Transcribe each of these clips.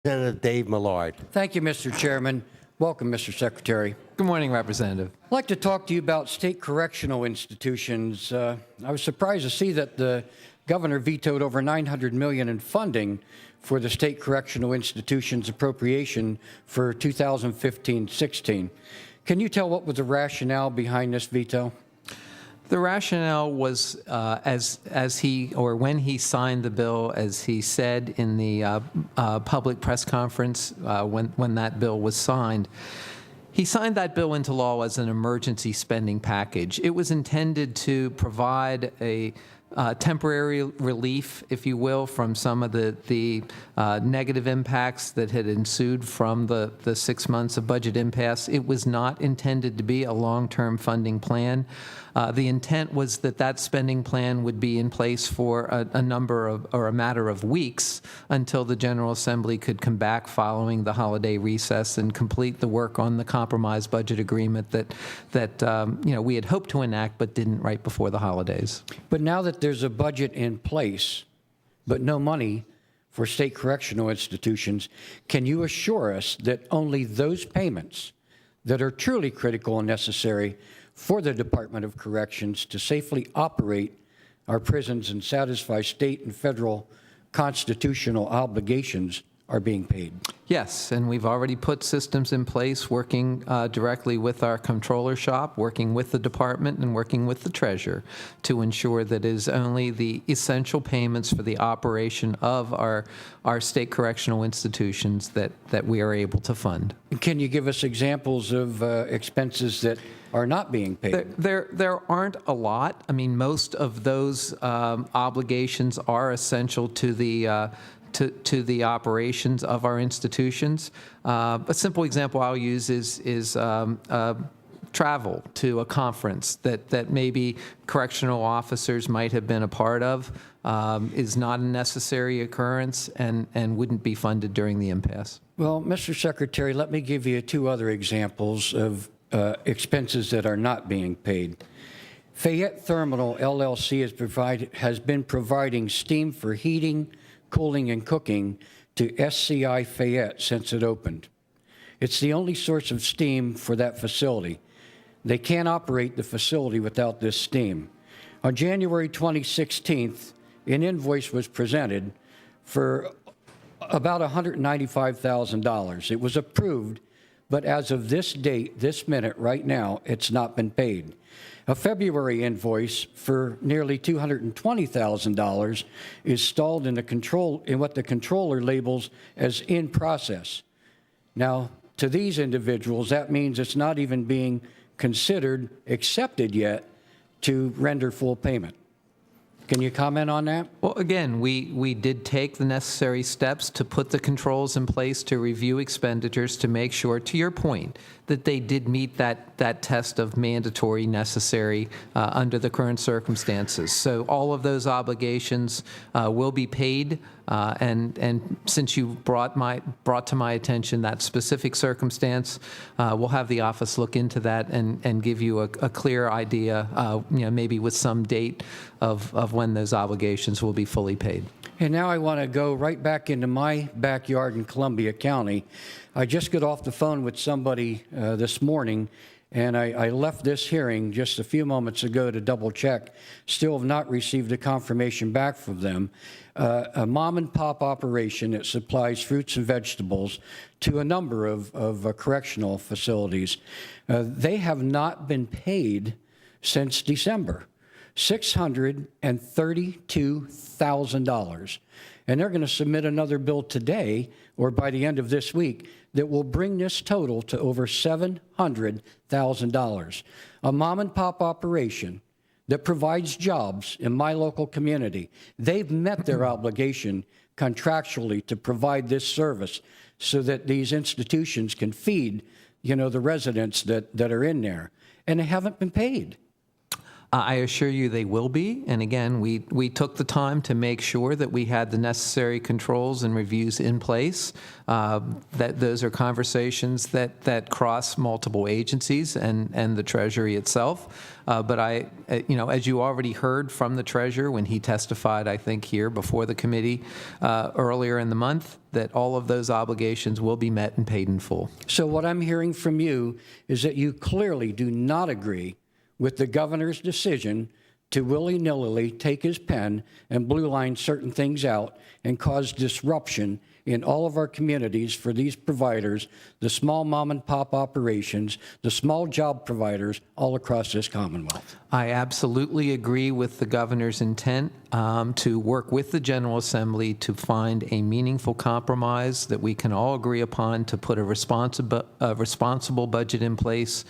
Representative Dave Millard. Thank you, Mr. Chairman. Welcome, Mr. Secretary. Good morning, Representative. I'd like to talk to you about state correctional institutions. I was surprised to see that the governor vetoed over $900 million in funding for the state correctional institutions appropriation for 2015-16. Can you tell what was the rationale behind this veto? The rationale was, as he, or when he signed the bill, as he said in the public press conference when that bill was signed, he signed that bill into law as an emergency spending package. It was intended to provide a temporary relief, if you will, from some of the negative impacts that had ensued from the 6 months of budget impasse. It was not intended to be a long-term funding plan. The intent was that that spending plan would be in place for a number of, or a matter of weeks, until the General Assembly could come back following the holiday recess and complete the work on the compromise budget agreement that we had hoped to enact but didn't right before the holidays. But now that there's a budget in place, but no money for state correctional institutions, can you assure us that only those payments that are truly critical and necessary for the Department of Corrections to safely operate our prisons and satisfy state and federal constitutional obligations are being paid? Yes, and we've already put systems in place, working directly with our comptroller shop, working with the department, and working with the treasurer to ensure that it is only the essential payments for the operation of our state correctional institutions that we are able to fund. Can you give us examples of expenses that are not being paid? There aren't a lot. I mean, most of those obligations are essential to the operations of our institutions. A simple example I'll use is travel to a conference that maybe correctional officers might have been a part of, is not a necessary occurrence and wouldn't be funded during the impasse. Well, Mr. Secretary, let me give you two other examples of expenses that are not being paid. Fayette Thermal LLC has been providing steam for heating, cooling, and cooking to SCI Fayette since it opened. It's the only source of steam for that facility. They can't operate the facility without this steam. On January 2016, an invoice was presented for about $195,000. It was approved, but as of this date, this minute, right now, it's not been paid. A February invoice for nearly $220,000 is stalled in what the controller labels as in process. Now, to these individuals, that means it's not even being considered accepted yet to render full payment. Can you comment on that? Well, again, we did take the necessary steps to put the controls in place to review expenditures to make sure, to your point, that they did meet that test of mandatory necessary under the current circumstances. So all of those obligations will be paid, and since you brought to my attention that specific circumstance, we'll have the office look into that and give you a clear idea, maybe with some date of when those obligations will be fully paid. And now I want to go right back into my backyard in Columbia County. I just got off the phone with somebody this morning, and I left this hearing just a few moments ago to double check. Still have not received a confirmation back from them. A mom and pop operation that supplies fruits and vegetables to a number of correctional facilities. They have not been paid since December. $632,000. And they're going to submit another bill today or by the end of this week that will bring this total to over $700,000. A mom and pop operation that provides jobs in my local community. They've met their obligation contractually to provide this service so that these institutions can feed, the residents that are in there. And they haven't been paid. I assure you they will be. And again, we took the time to make sure that we had the necessary controls and reviews in place. That those are conversations that cross multiple agencies and the Treasury itself. But as you already heard from the Treasurer when he testified, I think here before the committee earlier in the month, that all of those obligations will be met and paid in full. So what I'm hearing from you is that you clearly do not agree with the governor's decision to willy-nilly take his pen and blue line certain things out and cause disruption in all of our communities for these providers, the small mom and pop operations, the small job providers all across this Commonwealth. I absolutely agree with the governor's intent to work with the General Assembly to find a meaningful compromise that we can all agree upon to put a responsible budget in place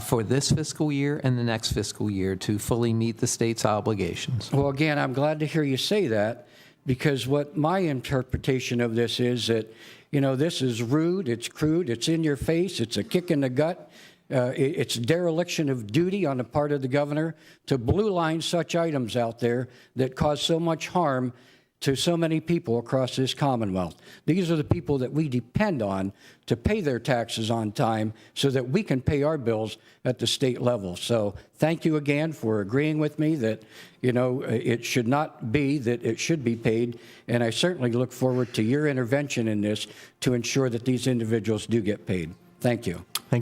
for this fiscal year and the next fiscal year to fully meet the state's obligations. Well, again, I'm glad to hear you say that, because what my interpretation of this is that, this is rude, it's crude, it's in your face, it's a kick in the gut. It's dereliction of duty on the part of the governor to blue line such items out there that cause so much harm to so many people across this Commonwealth. These are the people that we depend on to pay their taxes on time so that we can pay our bills at the state level. So thank you again for agreeing with me that, it should not be, that it should be paid. And I certainly look forward to your intervention in this to ensure that these individuals do get paid. Thank you.